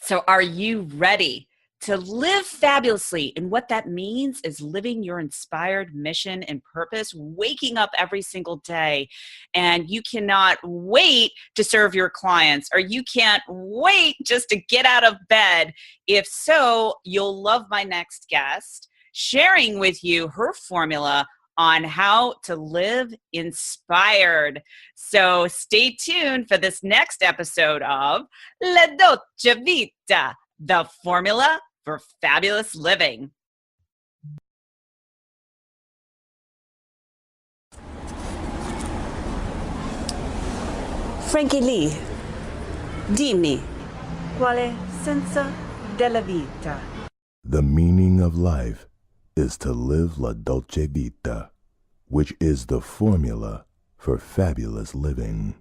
So are you ready to live fabulously? And what that means is living your inspired mission and purpose, waking up every single day. And you cannot wait to serve your clients, or you can't wait just to get out of bed. If so, you'll love my next guest sharing with you her formula on how to live inspired. So stay tuned for this next episode of La Dolce Vita, the formula for fabulous living. Frankie Lee, dimmi, quale senso della vita? The meaning of life is to live la dolce vita, which is the formula for fabulous living.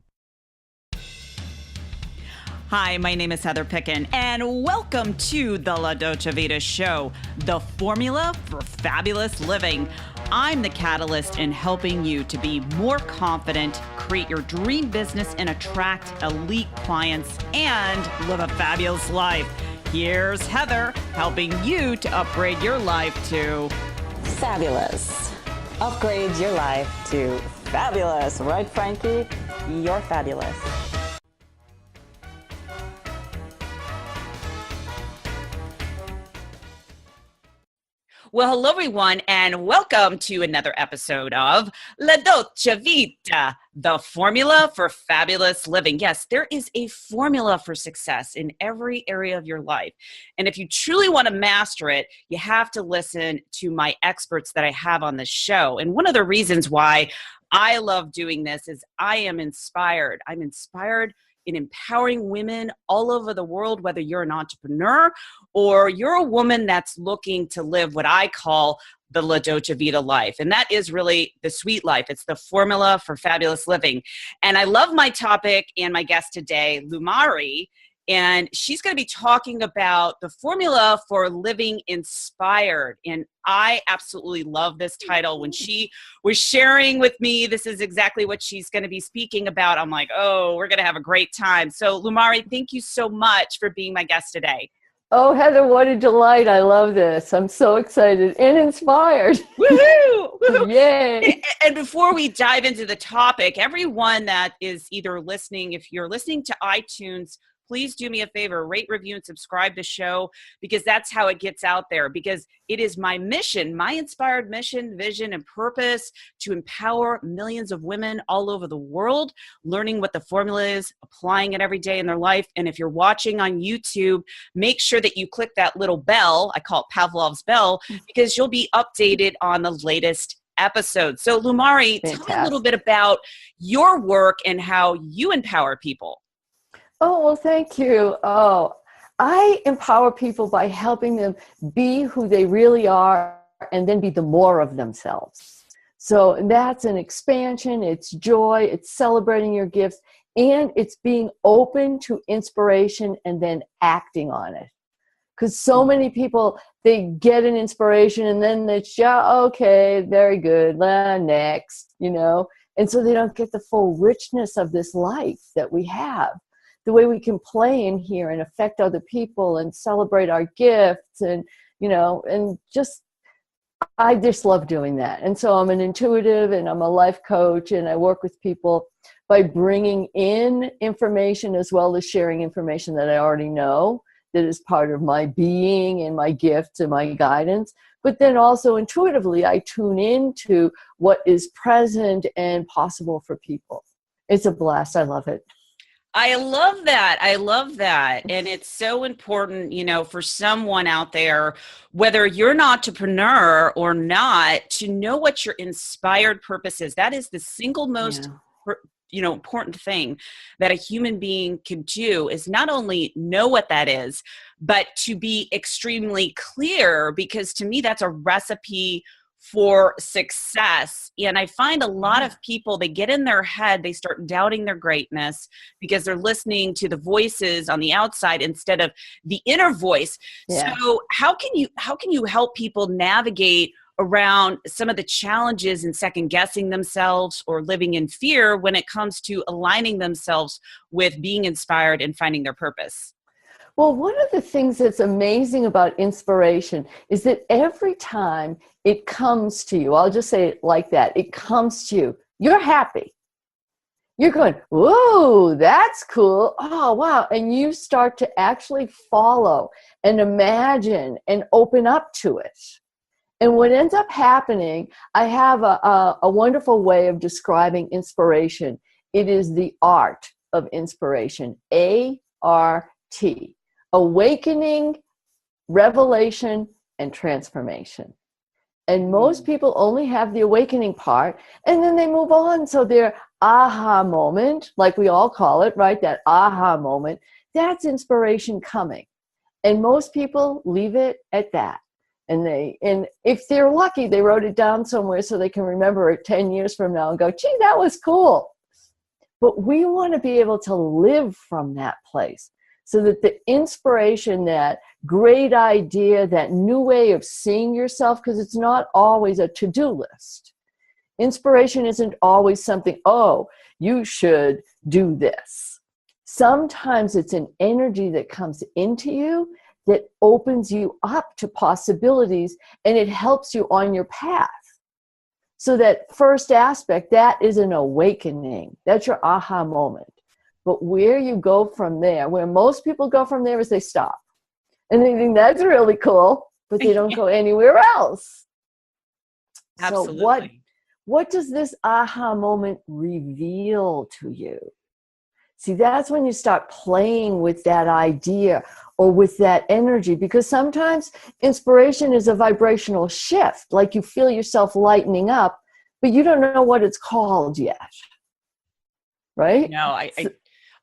Hi, my name is Heather Picken, and welcome to the La Dolce Vita Show, the formula for fabulous living. I'm the catalyst in helping you to be more confident, create your dream business, and attract elite clients and live a fabulous life. Here's Heather helping you to upgrade your life to Fabulous. Upgrade your life to fabulous. Right, Frankie? You're fabulous. Well, hello, everyone, and welcome to another episode of La Dolce Vita, the formula for fabulous living. Yes, there is a formula for success in every area of your life. And if you truly want to master it, you have to listen to my experts that I have on the show. And one of the reasons why I love doing this is I am inspired. I'm inspired in empowering women all over the world, whether you're an entrepreneur or you're a woman that's looking to live what I call the La Dolce Vita life. And that is really the sweet life. It's the formula for fabulous living. And I love my topic and my guest today, Lumari. And she's going to be talking about the formula for living inspired. And I absolutely love this title. When she was sharing with me, this is exactly what she's going to be speaking about. I'm like, oh, we're going to have a great time. So Lumari, thank you so much for being my guest today. Oh, Heather, what a delight. I love this. I'm so excited and inspired. Woohoo! Woohoo! Yay. And before we dive into the topic, everyone that is either listening, if you're listening to iTunes, please do me a favor, rate, review, and subscribe to the show, because that's how it gets out there. Because it is my mission, my inspired mission, vision, and purpose to empower millions of women all over the world, learning what the formula is, applying it every day in their life. And if you're watching on YouTube, make sure that you click that little bell. I call it Pavlov's bell, because you'll be updated on the latest episode. So Lumari, Fantastic. tell me a little bit about your work and how you empower people. Oh, well, thank you. Oh, I empower people by helping them be who they really are and then be the more of themselves. So that's an expansion. It's joy. It's celebrating your gifts. And it's being open to inspiration and then acting on it. Because so many people, they get an inspiration and then it's, yeah, okay, very good, next, And so they don't get the full richness of this life that we have. The way we can play in here and affect other people and celebrate our gifts and, I just love doing that. And so I'm an intuitive and I'm a life coach, and I work with people by bringing in information as well as sharing information that I already know that is part of my being and my gifts and my guidance. But then also intuitively, I tune into what is present and possible for people. It's a blast. I love it. I love that. I love that. And it's so important, for someone out there, whether you're an entrepreneur or not, to know what your inspired purpose is. That is the single most, important thing that a human being can do, is not only know what that is, but to be extremely clear, because to me, that's a recipe for success. And I find a lot of people, they get in their head, they start doubting their greatness because they're listening to the voices on the outside instead of the inner voice. Yeah. So how can you help people navigate around some of the challenges in second guessing themselves or living in fear when it comes to aligning themselves with being inspired and finding their purpose? Well, one of the things that's amazing about inspiration is that every time it comes to you, I'll just say it like that, it comes to you, you're happy. You're going, whoa, that's cool. Oh, wow. And you start to actually follow and imagine and open up to it. And what ends up happening, I have a wonderful way of describing inspiration. It is the art of inspiration, A-R-T, awakening, revelation, and transformation. And most people only have the awakening part, and then they move on. So their aha moment, like we all call it, right? That aha moment, that's inspiration coming. And most people leave it at that. And if they're lucky, they wrote it down somewhere so they can remember it 10 years from now and go, gee, that was cool. But we want to be able to live from that place so that the inspiration, that great idea, that new way of seeing yourself, because it's not always a to-do list. Inspiration isn't always something, oh, you should do this. Sometimes it's an energy that comes into you that opens you up to possibilities, and it helps you on your path. So that first aspect, that is an awakening. That's your aha moment. But where you go from there, where most people go from there, is they stop. And they think that's really cool, but they don't go anywhere else. Absolutely. So what does this aha moment reveal to you? See, that's when you start playing with that idea or with that energy, because sometimes inspiration is a vibrational shift, like you feel yourself lightening up, but you don't know what it's called yet. Right? No,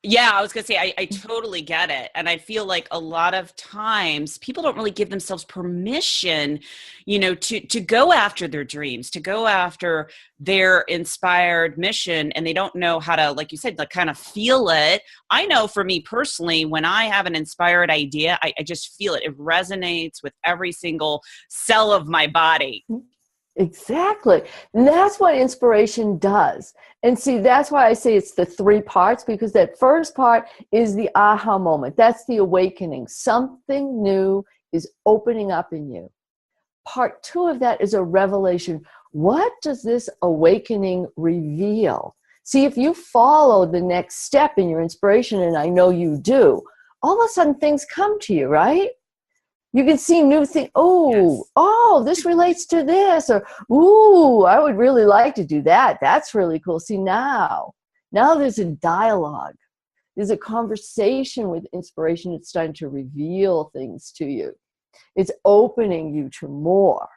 yeah, I was going to say, I totally get it. And I feel like a lot of times people don't really give themselves permission, to go after their dreams, to go after their inspired mission. And they don't know how to, like you said, like kind of feel it. I know for me personally, when I have an inspired idea, I just feel it. It resonates with every single cell of my body. Exactly. And that's what inspiration does. And see, that's why I say it's the three parts, because that first part is the aha moment. That's the awakening. Something new is opening up in you. Part two of that is a revelation. What does this awakening reveal? See, if you follow the next step in your inspiration, and I know you do, all of a sudden things come to you, right? You can see new things. Oh, this relates to this. Or, ooh, I would really like to do that. That's really cool. See, now there's a dialogue. There's a conversation with inspiration. It's starting to reveal things to you. It's opening you to more.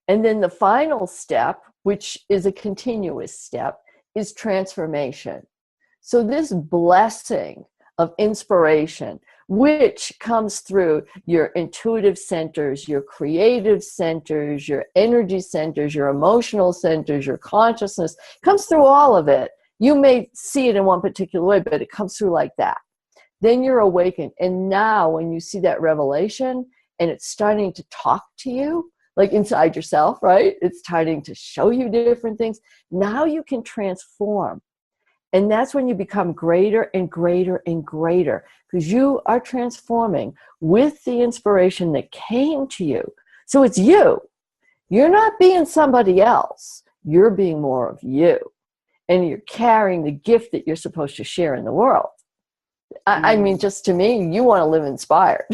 And then the final step, which is a continuous step, is transformation. So this blessing of inspiration, which comes through your intuitive centers, your creative centers, your energy centers, your emotional centers, your consciousness, comes through all of it. You may see it in one particular way, but it comes through like that. Then you're awakened. And now when you see that revelation and it's starting to talk to you, like inside yourself, right? It's starting to show you different things. Now you can transform. And that's when you become greater and greater and greater, because you are transforming with the inspiration that came to you. So it's you. You're not being somebody else. You're being more of you. And you're carrying the gift that you're supposed to share in the world. I mean, just to me, you want to live inspired.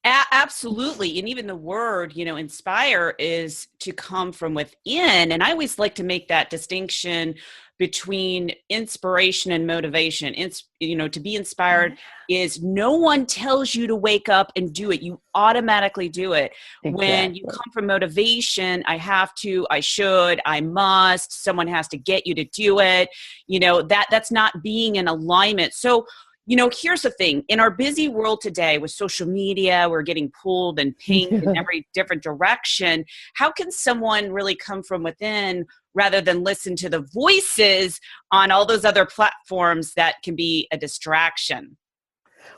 Absolutely. And even the word, inspire is to come from within. And I always like to make that distinction between inspiration and motivation. To be inspired is no one tells you to wake up and do it. You automatically do it. Exactly. When you come from motivation, I have to, I should, I must, someone has to get you to do it. That's not being in alignment. So, here's the thing. In our busy world today with social media, we're getting pulled and pinged in every different direction. How can someone really come from within rather than listen to the voices on all those other platforms that can be a distraction?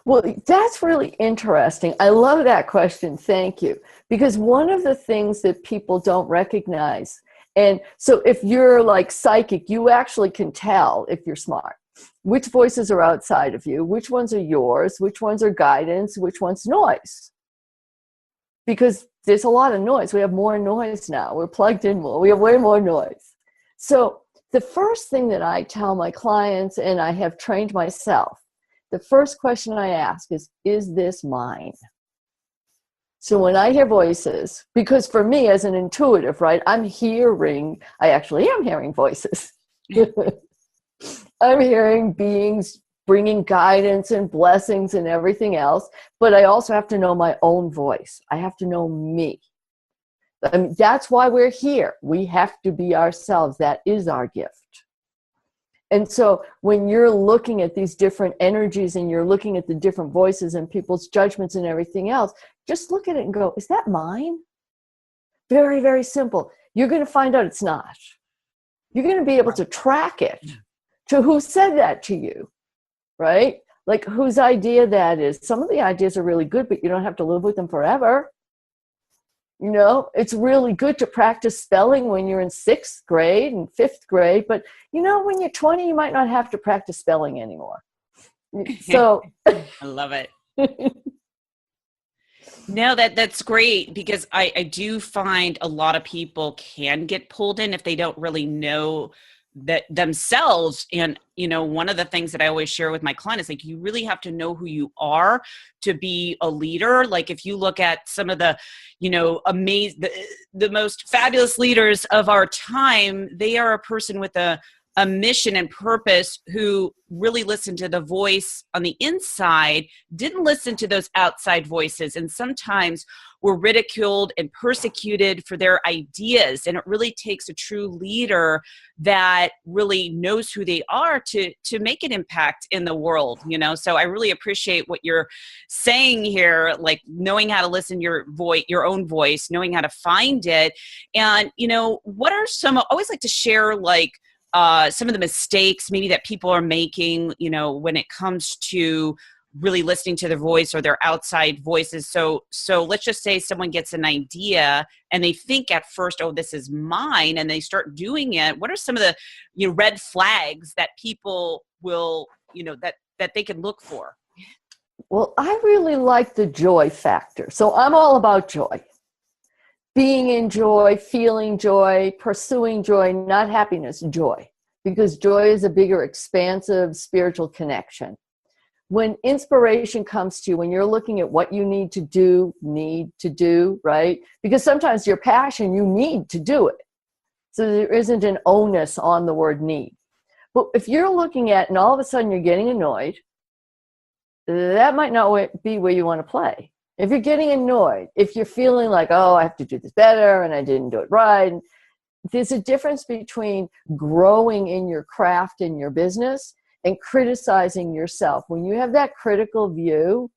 Well, that's really interesting. I love that question. Thank you. Because one of the things that people don't recognize, and so if you're like psychic, you actually can tell if you're smart. Which voices are outside of you? Which ones are yours? Which ones are guidance? Which one's noise? Because there's a lot of noise. We have more noise now. We're plugged in more. We have way more noise. So the first thing that I tell my clients, and I have trained myself, the first question I ask is this mine? So when I hear voices, because for me as an intuitive, right, I actually am hearing voices. I'm hearing beings bringing guidance and blessings and everything else, but I also have to know my own voice. I have to know me. I mean, that's why we're here. We have to be ourselves. That is our gift. And so when you're looking at these different energies and you're looking at the different voices and people's judgments and everything else, just look at it and go, is that mine? Very, very simple. You're going to find out it's not. You're going to be able to track it to who said that to you, right? Like whose idea that is. Some of the ideas are really good, but you don't have to live with them forever. You know, it's really good to practice spelling when you're in 6th grade and 5th grade, but you know, when you're 20, you might not have to practice spelling anymore. So I love it. No, that's great, because I do find a lot of people can get pulled in if they don't really know that themselves. And, you know, one of the things that I always share with my clients is like, you really have to know who you are to be a leader. Like if you look at some of the, you know, the most fabulous leaders of our time, they are a person with a mission and purpose who really listened to the voice on the inside, didn't listen to those outside voices, and sometimes were ridiculed and persecuted for their ideas. And it really takes a true leader that really knows who they are to make an impact in the world, you know? So I really appreciate what you're saying here, like knowing how to listen to your own voice, knowing how to find it. And, you know, what are I always like to share like some of the mistakes maybe that people are making, you know, when it comes to really listening to their voice or their outside voices. So let's just say someone gets an idea and they think at first, oh, this is mine, and they start doing it. What are some of the, you know, red flags that people will, you know, that they can look for? Well, I really like the joy factor. So I'm all about joy. Being in joy, feeling joy, pursuing joy, not happiness, joy. Because joy is a bigger, expansive spiritual connection. When inspiration comes to you, when you're looking at what you need to do, right? Because sometimes your passion, you need to do it. So there isn't an onus on the word need. But if you're looking at, and all of a sudden you're getting annoyed, that might not be where you want to play. If you're getting annoyed, if you're feeling like, oh, I have to do this better and I didn't do it right, there's a difference between growing in your craft and your business and criticizing yourself. When you have that critical view,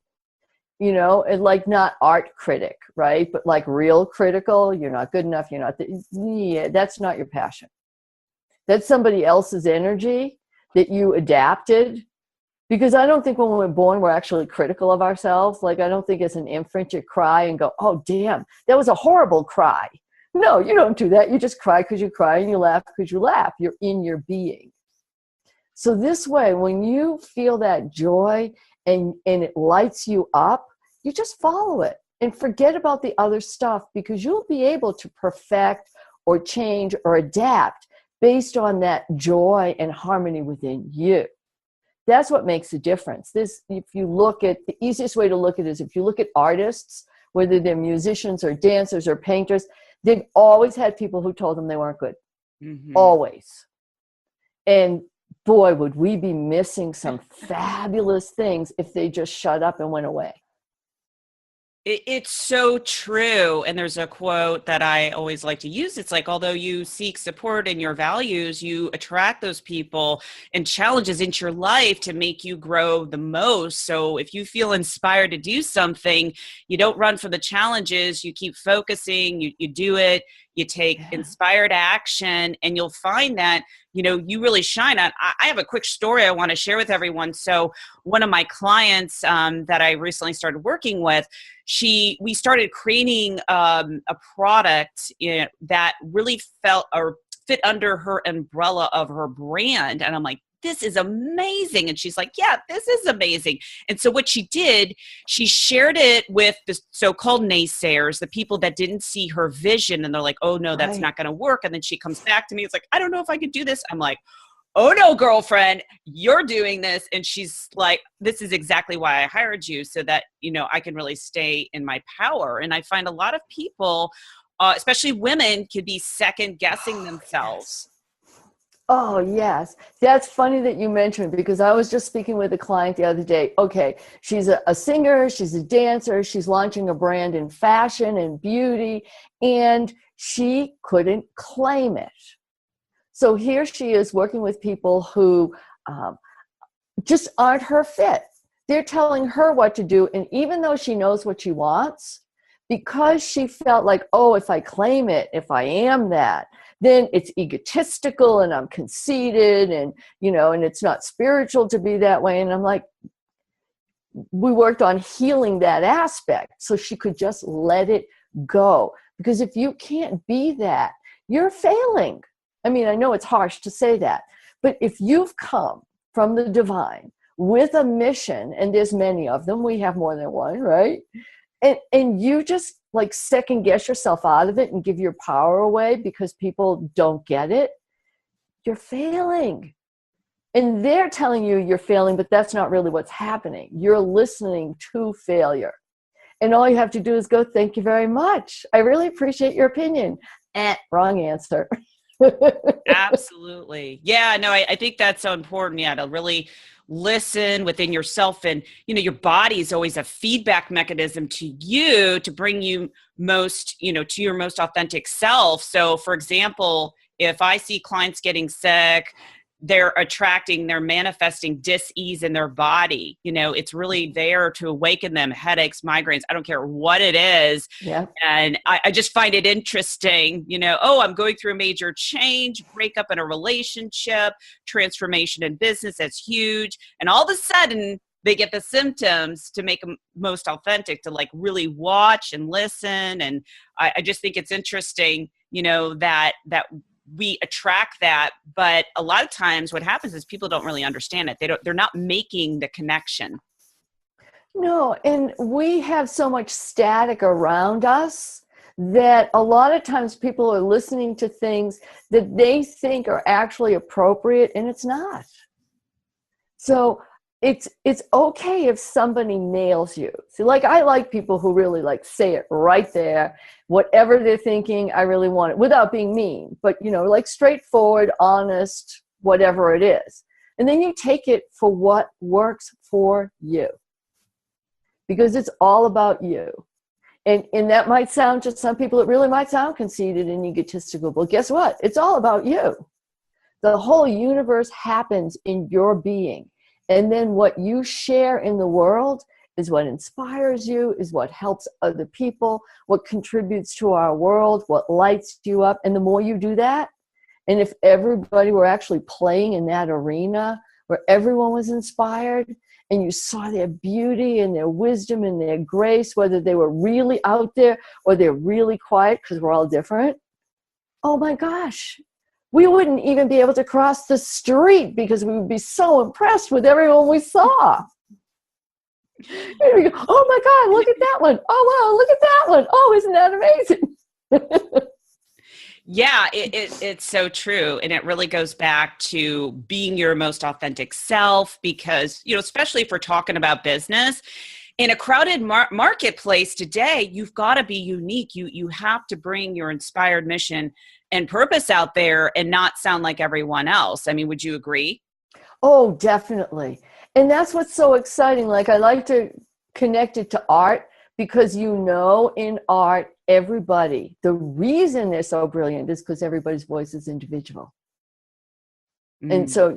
you know, and like not art critic, right? But like real critical, you're not good enough, that's not your passion. That's somebody else's energy that you adapted. Because I don't think when we're born, we're actually critical of ourselves. Like, I don't think as an infant you cry and go, oh, damn, that was a horrible cry. No, you don't do that. You just cry because you cry, and you laugh because you laugh. You're in your being. So this way, when you feel that joy and it lights you up, you just follow it and forget about the other stuff, because you'll be able to perfect or change or adapt based on that joy and harmony within you. That's what makes a difference. If you look at, the easiest way to look at it is if you look at artists, whether they're musicians or dancers or painters, they've always had people who told them they weren't good. Mm-hmm. Always. And boy, would we be missing some fabulous things if they just shut up and went away. It's so true. And there's a quote that I always like to use. It's like, although you seek support in your values, you attract those people and challenges into your life to make you grow the most. So if you feel inspired to do something, you don't run from the challenges, you keep focusing, you do it, you take inspired action, and you'll find that, you know, you really shine. I have a quick story I want to share with everyone. So one of my clients that I recently started working with, we started creating a product that really felt or fit under her umbrella of her brand. And I'm like, this is amazing. And she's like, yeah, this is amazing. And so what she did, she shared it with the so-called naysayers, the people that didn't see her vision. And they're like, oh no, that's not going to work. And then she comes back to me. It's like, I don't know if I could do this. I'm like, oh no, girlfriend, you're doing this. And she's like, this is exactly why I hired you, so that, I can really stay in my power. And I find a lot of people, especially women, could be second guessing themselves. Oh, yes. That's funny that you mentioned, because I was just speaking with a client the other day. Okay, she's a singer, she's a dancer, she's launching a brand in fashion and beauty, and she couldn't claim it. So here she is working with people who just aren't her fit. They're telling her what to do. And even though she knows what she wants, because she felt like, oh, if I claim it, if I am that, then it's egotistical and I'm conceited and, and it's not spiritual to be that way. And I'm like, we worked on healing that aspect so she could just let it go. Because if you can't be that, you're failing. I mean, I know it's harsh to say that, but if you've come from the divine with a mission, and there's many of them, we have more than one, right? And you just like second guess yourself out of it and give your power away because people don't get it, you're failing. And they're telling you you're failing, but that's not really what's happening. You're listening to failure. And all you have to do is go, thank you very much. I really appreciate your opinion. Wrong answer. Absolutely. Yeah, no, I think that's so important. Yeah, to really listen within yourself. And, your body is always a feedback mechanism to you to bring you most, to your most authentic self. So for example, if I see clients getting sick, they're manifesting dis-ease in their body. It's really there to awaken them, headaches, migraines, I don't care what it is. Yeah. And I just find it interesting, I'm going through a major change, breakup in a relationship, transformation in business, that's huge. And all of a sudden they get the symptoms to make them most authentic, to like really watch and listen. And I just think it's interesting, that we attract that, but a lot of times what happens is people don't really understand it. They're not making the connection. No, and we have so much static around us that a lot of times people are listening to things that they think are actually appropriate, and it's not. So it's okay if somebody nails you. See, like I like people who really like say it right there. Whatever they're thinking, I really want it, without being mean, but like straightforward, honest, whatever it is. And then you take it for what works for you. Because it's all about you. And that might sound, to some people, it really might sound conceited and egotistical, but guess what? It's all about you. The whole universe happens in your being. And then what you share in the world is what inspires you, is what helps other people, what contributes to our world, what lights you up. And the more you do that, and if everybody were actually playing in that arena where everyone was inspired and you saw their beauty and their wisdom and their grace, whether they were really out there or they're really quiet because we're all different, oh my gosh, we wouldn't even be able to cross the street because we would be so impressed with everyone we saw. Here we go. Oh my God, look at that one. Oh wow, look at that one. Oh, isn't that amazing? Yeah, it's so true. And it really goes back to being your most authentic self because, especially if we're talking about business, in a crowded marketplace today, you've got to be unique. You have to bring your inspired mission and purpose out there and not sound like everyone else. I mean, would you agree? Oh, definitely. And that's what's so exciting. Like I like to connect it to art because in art, everybody, the reason they're so brilliant is because everybody's voice is individual. And so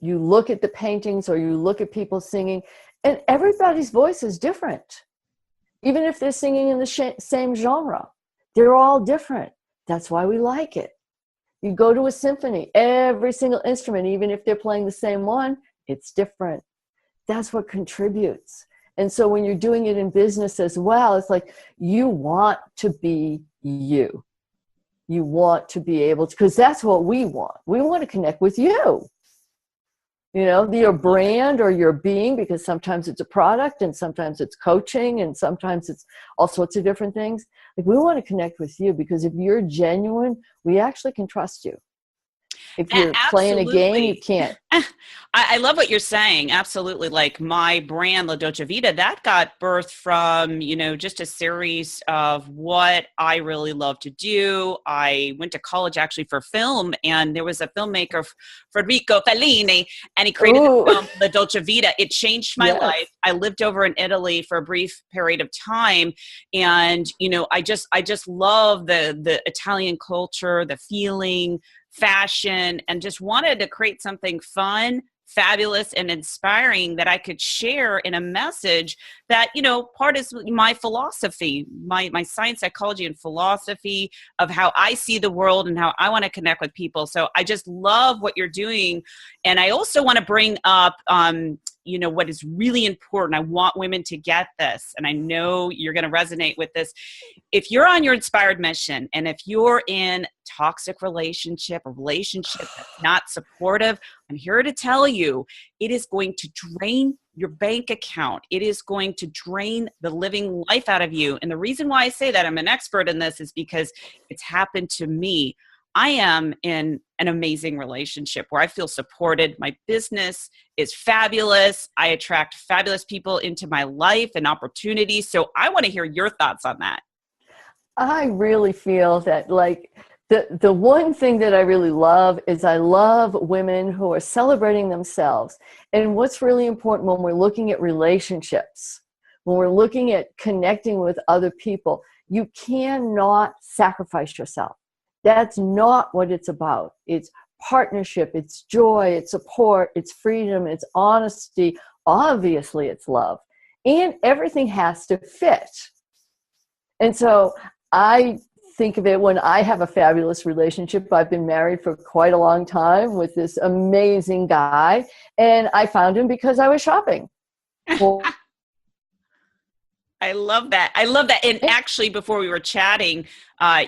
you look at the paintings or you look at people singing and everybody's voice is different. Even if they're singing in the same genre, they're all different. That's why we like it. You go to a symphony, every single instrument, even if they're playing the same one, it's different. That's what contributes. And so when you're doing it in business as well, it's like you want to be you. You want to be able to, because that's what we want. We want to connect with you. your brand or your being, because sometimes it's a product and sometimes it's coaching and sometimes it's all sorts of different things. Like, we want to connect with you because if you're genuine, we actually can trust you. If you're playing a game, you can't. I love what you're saying. Absolutely. Like, my brand, La Dolce Vita, that got birthed from, just a series of what I really love to do. I went to college actually for film, and there was a filmmaker, Federico Fellini, and he created the film La Dolce Vita. It changed my life. I lived over in Italy for a brief period of time. And, I just love the Italian culture, the feeling, fashion, and just wanted to create something fun, fabulous, and inspiring that I could share in a message that, part is my philosophy, my science, psychology, and philosophy of how I see the world and how I want to connect with people. So I just love what you're doing. And I also want to bring up, what is really important. I want women to get this, and I know you're going to resonate with this. If you're on your inspired mission, and if you're in toxic relationship, a relationship that's not supportive, I'm here to tell you, it is going to drain your bank account. It is going to drain the living life out of you. And the reason why I say that, I'm an expert in this, is because it's happened to me. I am in an amazing relationship where I feel supported. My business is fabulous. I attract fabulous people into my life and opportunities. So I want to hear your thoughts on that. I really feel that, like, the one thing that I really love is I love women who are celebrating themselves. And what's really important when we're looking at relationships, when we're looking at connecting with other people, you cannot sacrifice yourself. That's not what it's about. It's partnership, it's joy, it's support, it's freedom, it's honesty. Obviously, it's love. And everything has to fit. And so I think of it, when I have a fabulous relationship. I've been married for quite a long time with this amazing guy, and I found him because I was shopping. I love that. I love that. And actually, before we were chatting,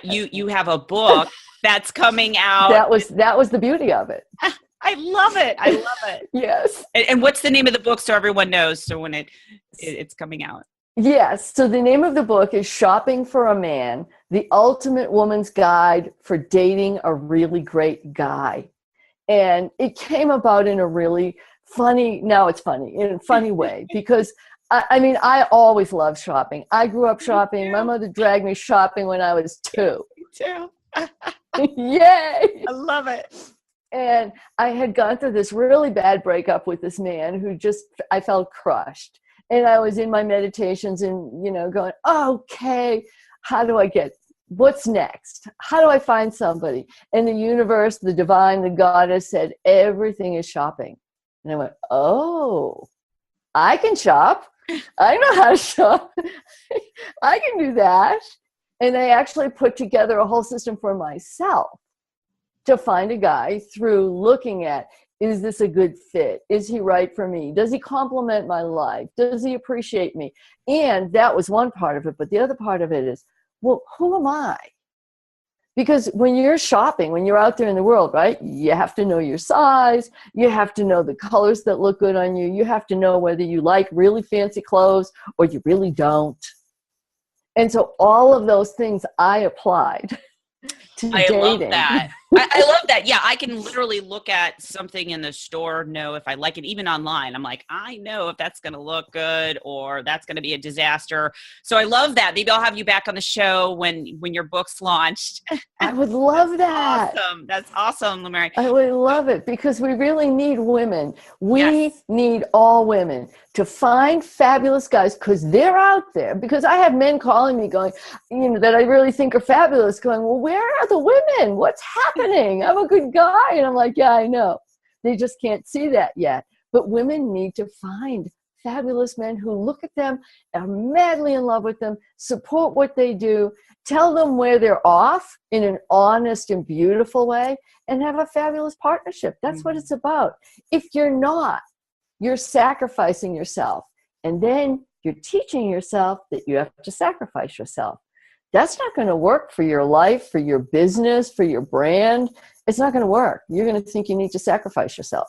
you have a book that's coming out. That was the beauty of it. I love it. I love it. Yes. And what's the name of the book, so everyone knows, so when it's coming out? Yes. So the name of the book is Shopping for a Man, The Ultimate Woman's Guide for Dating a Really Great Guy. And it came about in a really funny, now it's funny, in a funny way, because I always loved shopping. I grew up shopping. My mother dragged me shopping when I was 2. Me too. Yay! I love it. And I had gone through this really bad breakup with this man who I felt crushed. And I was in my meditations and, going, okay, what's next? How do I find somebody? And the universe, the divine, the goddess said, everything is shopping. And I went, oh, I can shop. I know how to shop. I can do that. And I actually put together a whole system for myself to find a guy through looking at, is this a good fit? Is he right for me? Does he complement my life? Does he appreciate me? And that was one part of it. But the other part of it is, well, who am I? Because when you're shopping, when you're out there in the world, right, you have to know your size. You have to know the colors that look good on you. You have to know whether you like really fancy clothes or you really don't. And so all of those things I applied to dating. Love that. I love that. Yeah, I can literally look at something in the store, know if I like it, even online. I'm like, I know if that's going to look good or that's going to be a disaster. So I love that. Maybe I'll have you back on the show when your book's launched. I would love that. Awesome. That's awesome, Lumari. I would love it, because we really need women. We need all women to find fabulous guys, because they're out there. Because I have men calling me going, that I really think are fabulous, going, well, where are the women? What's happening? I'm a good guy. And I'm like, yeah, I know. They just can't see that yet. But women need to find fabulous men who look at them, are madly in love with them, support what they do, tell them where they're off in an honest and beautiful way, and have a fabulous partnership. That's what it's about. If you're not, you're sacrificing yourself. And then you're teaching yourself that you have to sacrifice yourself. That's not going to work for your life, for your business, for your brand. It's not going to work. You're going to think you need to sacrifice yourself.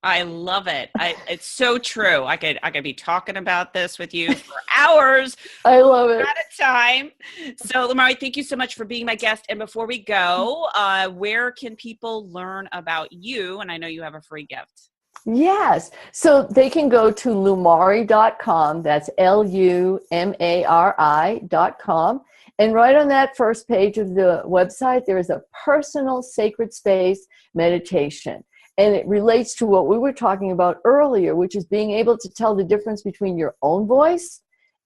I love it. It's so true. I could be talking about this with you for hours I love it. at a time. So, Lumari, thank you so much for being my guest. And before we go, where can people learn about you? And I know you have a free gift. Yes. So they can go to lumari.com. That's LUMARI.com. And right on that first page of the website, there is a personal sacred space meditation. And it relates to what we were talking about earlier, which is being able to tell the difference between your own voice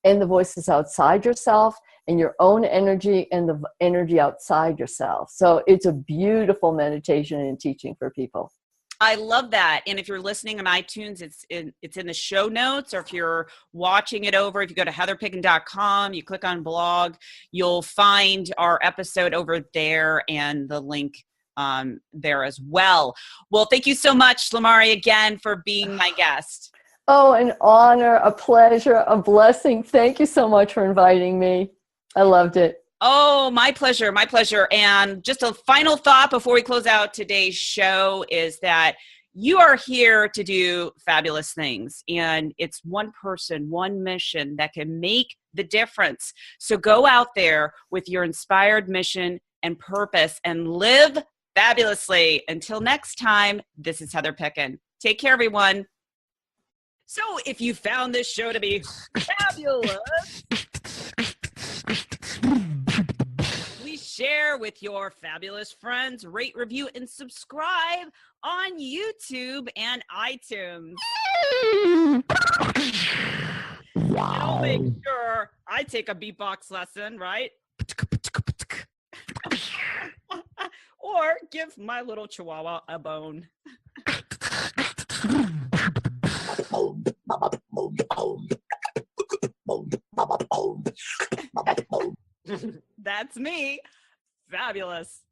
and the voices outside yourself, and your own energy and the energy outside yourself. So it's a beautiful meditation and teaching for people. I love that. And if you're listening on iTunes, it's in the show notes, or if you're watching it over, if you go to heatherpicken.com, you click on blog, you'll find our episode over there and the link there as well. Well, thank you so much, Lumari, again, for being my guest. Oh, an honor, a pleasure, a blessing. Thank you so much for inviting me. I loved it. Oh, my pleasure. My pleasure. And just a final thought before we close out today's show is that you are here to do fabulous things. And it's one person, one mission that can make the difference. So go out there with your inspired mission and purpose and live fabulously. Until next time, this is Heather Picken. Take care, everyone. So if you found this show to be fabulous, please share with your fabulous friends, rate, review, and subscribe on YouTube and iTunes. And I'll make sure I take a beatbox lesson, right? Or give my little chihuahua a bone. That's me. Fabulous.